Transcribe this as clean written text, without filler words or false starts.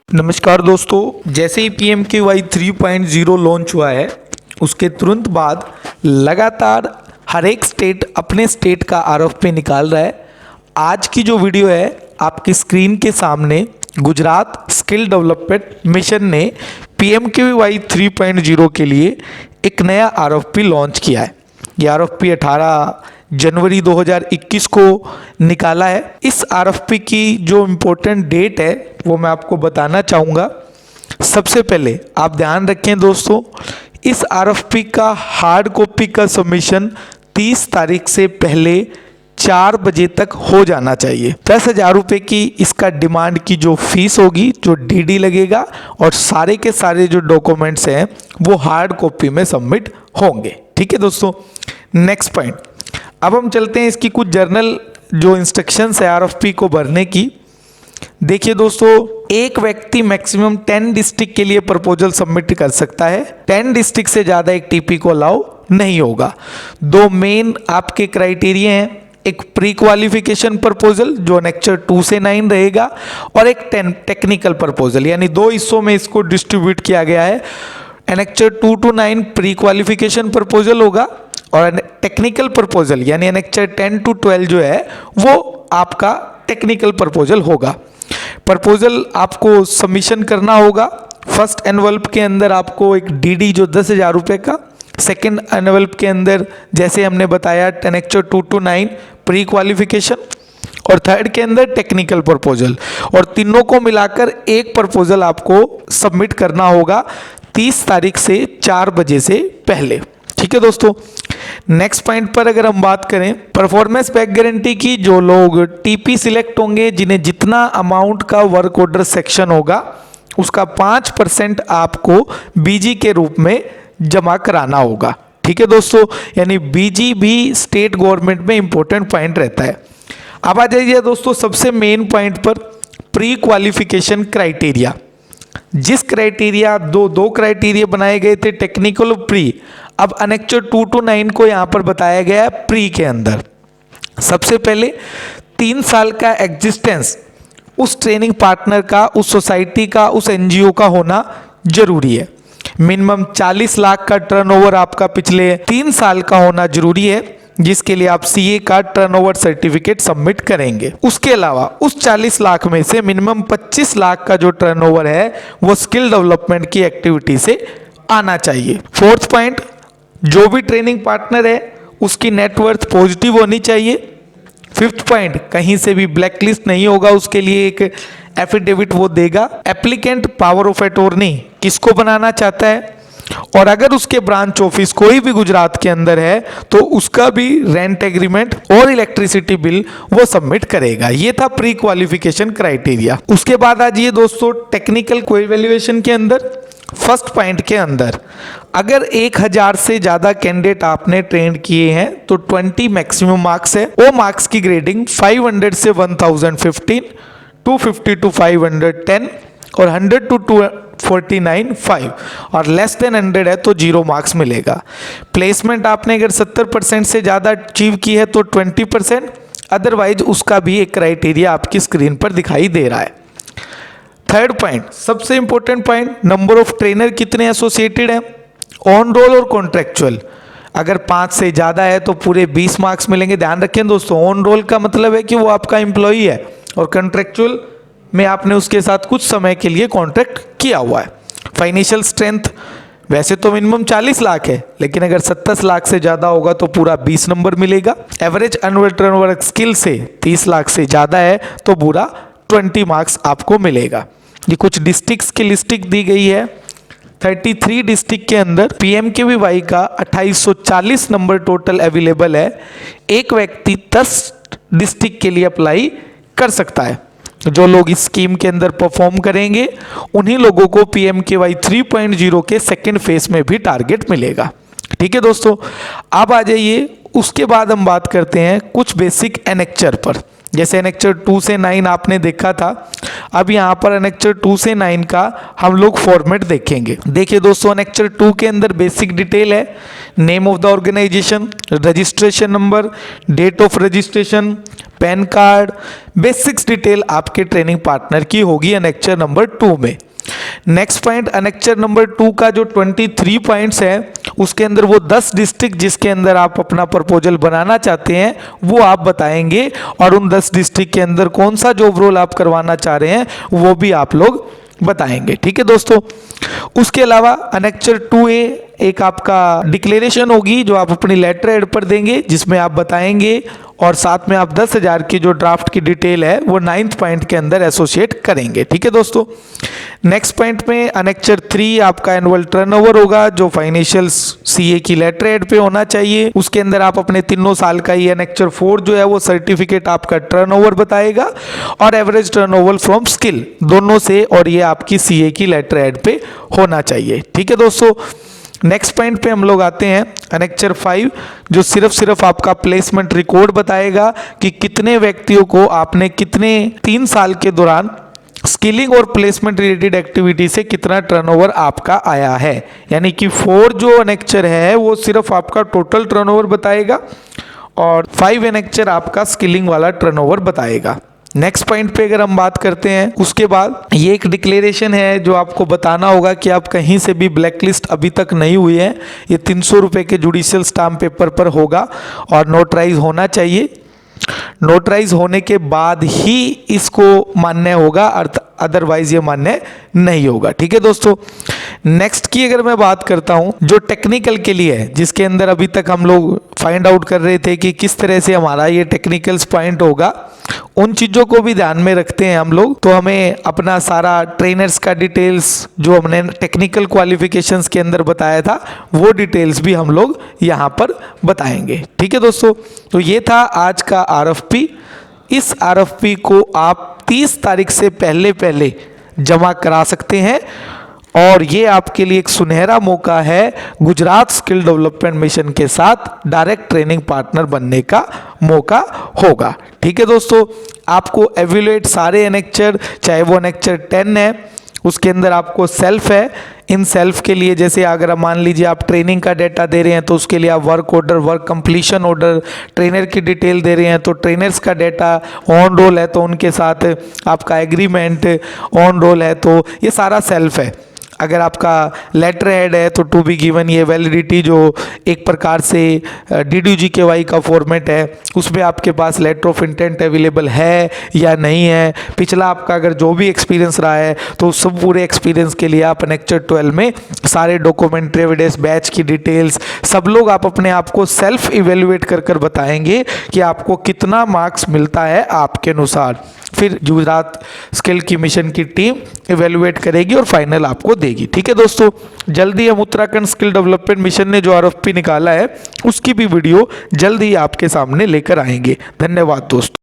नमस्कार दोस्तों, जैसे ही PMKY 3.0 लॉन्च हुआ है उसके तुरंत बाद लगातार हर एक स्टेट अपने स्टेट का RFP निकाल रहा है। आज की जो वीडियो है आपकी स्क्रीन के सामने गुजरात स्किल डेवलपमेंट मिशन ने PMKY 3.0 के लिए एक नया RFP लॉन्च किया है। ये RFP 18 जनवरी 2021 को निकाला है। इस RFP की जो इम्पोर्टेंट डेट है वो मैं आपको बताना चाहूँगा। सबसे पहले आप ध्यान रखें दोस्तों, इस RFP का हार्ड कॉपी का सबमिशन 30 तारीख से पहले 4 बजे तक हो जाना चाहिए। 10,000 रुपये की इसका डिमांड की जो फीस होगी, जो DD लगेगा और सारे के सारे जो डॉक्यूमेंट्स हैं वो हार्ड कॉपी में सबमिट होंगे। ठीक है दोस्तों, नेक्स्ट पॉइंट। अब हम चलते हैं इसकी कुछ जर्नल जो इंस्ट्रक्शंस है RFP को भरने की। देखिए दोस्तों, एक व्यक्ति मैक्सिमम 10 डिस्ट्रिक्ट के लिए प्रपोजल सबमिट कर सकता है। 10 डिस्ट्रिक्ट से ज़्यादा एक TP को अलाउ नहीं होगा। दो मेन आपके क्राइटेरिया हैं, एक प्री क्वालिफिकेशन प्रपोजल जो एनेक्चर 2 से 9 रहेगा और एक टेक्निकल प्रपोजल, यानी दो हिस्सों में इसको डिस्ट्रीब्यूट किया गया है। Annexure 2 to 9 pre qualification proposal होगा और टेक्निकल प्रपोजल यानी एनेक्चर 10 to 12 जो है वो आपका टेक्निकल प्रपोजल होगा। प्रपोजल आपको सबमिशन करना होगा। फर्स्ट एनवलप के अंदर आपको एक DD जो 10,000 रुपये का, सेकेंड एनवलप के अंदर जैसे हमने बताया एनेक्चर 2 to 9 प्री क्वालिफिकेशन और थर्ड के अंदर टेक्निकल प्रपोजल, और तीनों को मिलाकर एक प्रपोजल आपको सबमिट करना होगा 30 तारीख से 4 बजे से पहले। ठीक है दोस्तों, नेक्स्ट पॉइंट पर अगर हम बात करें परफॉर्मेंस बैक गारंटी की, जो लोग TP सिलेक्ट होंगे जिन्हें जितना अमाउंट का वर्क ऑर्डर सेक्शन होगा उसका 5% आपको BG के रूप में जमा कराना होगा। ठीक है दोस्तों, यानी BG भी स्टेट गवर्नमेंट में इंपॉर्टेंट पॉइंट रहता है। अब आ जाइए दोस्तों सबसे मेन पॉइंट पर, प्री क्वालिफिकेशन क्राइटेरिया। जिस क्राइटेरिया दो क्राइटेरिया बनाए गए थे, टेक्निकल और प्री, अब एनेक्चर 2 to 9 को यहाँ पर बताया गया है प्री के अंदर। सबसे पहले 3 साल का एग्जिस्टेंस उस ट्रेनिंग पार्टनर का, उस सोसाइटी का, उस NGO का होना जरूरी है। मिनिमम 40 लाख का टर्नओवर आपका पिछले 3 साल का होना जरूरी है, जिसके लिए आप CA का टर्नओवर सर्टिफिकेट सबमिट करेंगे। उसके अलावा उस 40 लाख में से मिनिमम 25 लाख का जो टर्नओवर है वो स्किल डेवलपमेंट की एक्टिविटी से आना चाहिए। फोर्थ पॉइंट, जो भी ट्रेनिंग पार्टनर है उसकी नेटवर्थ पॉजिटिव होनी चाहिए। फिफ्थ पॉइंट, कहीं से भी ब्लैक लिस्ट नहीं होगा, उसके लिए एक एफिडेविट वो देगा। एप्लीकेंट पावर ऑफ अटॉर्नी किसको बनाना चाहता है, और अगर उसके ब्रांच ऑफिस कोई भी गुजरात के अंदर है तो उसका भी रेंट एग्रीमेंट और इलेक्ट्रिसिटी बिल वो सबमिट करेगा। ये था प्री क्वालिफिकेशन क्राइटेरिया। उसके बाद आ जाइए दोस्तों टेक्निकल इवैल्यूएशन के अंदर। फर्स्ट पॉइंट के अंदर अगर 1000 से ज्यादा कैंडिडेट आपने ट्रेन किए हैं तो 20 मैक्सिमम मार्क्स है। वो मार्क्स की ग्रेडिंग 500 से 1015, 250 to 510 और 100 to 249 5, और लेस देन 100 है तो 0 मार्क्स मिलेगा। प्लेसमेंट आपने अगर 70% से ज़्यादा अचीव की है तो 20%, अदरवाइज उसका भी एक क्राइटेरिया आपकी स्क्रीन पर दिखाई दे रहा है। थर्ड पॉइंट, सबसे important point, number of trainer कितने एसोसिएटेड हैं, ऑन रोल और कॉन्ट्रेक्चुअल। अगर 5 से ज़्यादा है तो पूरे 20 मार्क्स मिलेंगे। ध्यान रखें दोस्तों, ऑन रोल का मतलब है कि वो आपका एम्प्लॉई है और कॉन्ट्रेक्चुअल में आपने उसके साथ कुछ समय के लिए कॉन्ट्रैक्ट किया हुआ है। फाइनेंशियल स्ट्रेंथ वैसे तो मिनिमम 40 लाख है, लेकिन अगर 70 लाख से ज़्यादा होगा तो पूरा 20 नंबर मिलेगा। एवरेज एनुअल टर्नओवर स्किल से 30 लाख से ज़्यादा है तो पूरा 20 मार्क्स आपको मिलेगा। ये कुछ डिस्ट्रिक्ट्स की लिस्टिंग दी गई है। 33 डिस्ट्रिक्ट के अंदर PMKVY का 2840 नंबर टोटल अवेलेबल है। एक व्यक्ति 10 डिस्ट्रिक्ट के लिए अप्लाई कर सकता है। जो लोग इस स्कीम के अंदर परफॉर्म करेंगे उन्हीं लोगों को PMKY 3.0 के सेकेंड फेज में भी टारगेट मिलेगा। ठीक है दोस्तों, अब आ जाइए उसके बाद हम बात करते हैं कुछ बेसिक एनेक्चर पर। जैसे एनेक्चर 2 से 9 आपने देखा था, अब यहाँ पर एनेक्चर 2 से 9 का हम लोग फॉर्मेट देखेंगे। देखिए दोस्तों, एनेक्चर 2 के अंदर बेसिक डिटेल है, name of the organisation, registration number, date of registration, PAN card, basics detail आपके ट्रेनिंग पार्टनर की होगी अनेक्चर नंबर 2 में। नेक्स्ट पॉइंट, अनेक्चर नंबर 2 का जो 23 पॉइंट्स है उसके अंदर वो 10 डिस्ट्रिक्ट जिसके अंदर आप अपना प्रपोजल बनाना चाहते हैं वो आप बताएंगे, और उन 10 डिस्ट्रिक्ट के अंदर कौन सा जॉब रोल आप करवाना चाह रहे हैं वो भी आप लोग बताएंगे। ठीक है दोस्तों, उसके अलावा अनेक्चर 2A एक आपका डिक्लेरेशन होगी जो आप अपनी लेटर हेड पर देंगे, जिसमें आप बताएंगे और साथ में आप 10,000 की जो ड्राफ्ट की डिटेल है वो 9th पॉइंट के अंदर एसोसिएट करेंगे। ठीक है दोस्तों, नेक्स्ट पॉइंट में अनेक्चर 3 आपका एनुअल टर्नओवर होगा जो फाइनेंशियल सीए की लेटर हेड पे होना चाहिए। उसके अंदर आप अपने 3 साल का ये अनेक्चर 4 जो है वो सर्टिफिकेट आपका टर्नओवर बताएगा और एवरेज टर्नओवर फ्रॉम स्किल दोनों से, और ये आपकी सीए की लेटर हेड पे होना चाहिए। ठीक है दोस्तों, नेक्स्ट पॉइंट पे हम लोग आते हैं अनेक्चर 5 जो सिर्फ आपका प्लेसमेंट रिकॉर्ड बताएगा कि कितने व्यक्तियों को आपने कितने 3 साल के दौरान स्किलिंग और प्लेसमेंट रिलेटेड एक्टिविटी से कितना टर्नओवर आपका आया है। यानी कि 4 जो अनेक्चर है वो सिर्फ आपका टोटल टर्नओवर बताएगा और 5 अनेक्चर आपका स्किलिंग वाला टर्नओवर बताएगा। नेक्स्ट पॉइंट पे अगर हम बात करते हैं, उसके बाद ये एक डिक्लेरेशन है जो आपको बताना होगा कि आप कहीं से भी ब्लैकलिस्ट अभी तक नहीं हुई है। ये 300 रुपये के जुडिशियल स्टाम्प पेपर पर होगा और नोटराइज होना चाहिए। नोटराइज होने के बाद ही इसको मान्य होगा, अदरवाइज ये मान्य नहीं होगा। ठीक है दोस्तों, नेक्स्ट की अगर मैं बात करता हूं जो टेक्निकल के लिए है, जिसके अंदर अभी तक हम लोग फाइंड आउट कर रहे थे कि किस तरह से हमारा ये टेक्निकल्स पॉइंट होगा, उन चीज़ों को भी ध्यान में रखते हैं हम लोग। तो हमें अपना सारा ट्रेनर्स का डिटेल्स जो हमने टेक्निकल क्वालिफिकेशंस के अंदर बताया था वो डिटेल्स भी हम लोग यहाँ पर बताएंगे। ठीक है दोस्तों, तो ये था आज का आरएफपी। इस आरएफपी को आप 30 तारीख से पहले जमा करा सकते हैं और ये आपके लिए एक सुनहरा मौका है गुजरात स्किल डेवलपमेंट मिशन के साथ डायरेक्ट ट्रेनिंग पार्टनर बनने का मौका होगा। ठीक है दोस्तों, आपको एवेल्युएट सारे अनेक्चर, चाहे वो अनेक्चर 10 है उसके अंदर आपको सेल्फ है, इन सेल्फ के लिए जैसे अगर आप मान लीजिए आप ट्रेनिंग का डेटा दे रहे हैं तो उसके लिए आप work order, work completion order, trainer की डिटेल दे रहे हैं तो ट्रेनर्स का डेटा, ऑन रोल है तो उनके साथ आपका एग्रीमेंट, ऑन रोल है तो ये सारा सेल्फ है। अगर आपका लेटर हेड है तो टू बी गिवन, ये वैलिडिटी जो एक प्रकार से DDGKY का फॉर्मेट है उसमें आपके पास लेटर ऑफ इंटेंट अवेलेबल है या नहीं है, पिछला आपका अगर जो भी एक्सपीरियंस रहा है तो सब पूरे एक्सपीरियंस के लिए आप अनेक्चर 12 में सारे डॉक्यूमेंट्री एविडेंस, बैच की डिटेल्स सब लोग आप अपने आप को सेल्फ इवेल्युएट कर बताएंगे कि आपको कितना मार्क्स मिलता है आपके अनुसार। फिर गुजरात स्किल की मिशन की टीम इवेल्युएट करेगी और फाइनल आपको देगी। ठीक है दोस्तों, जल्दी हम उत्तराखंड स्किल डेवलपमेंट मिशन ने जो आरएफपी निकाला है उसकी भी वीडियो जल्दी आपके सामने लेकर आएंगे। धन्यवाद दोस्तों।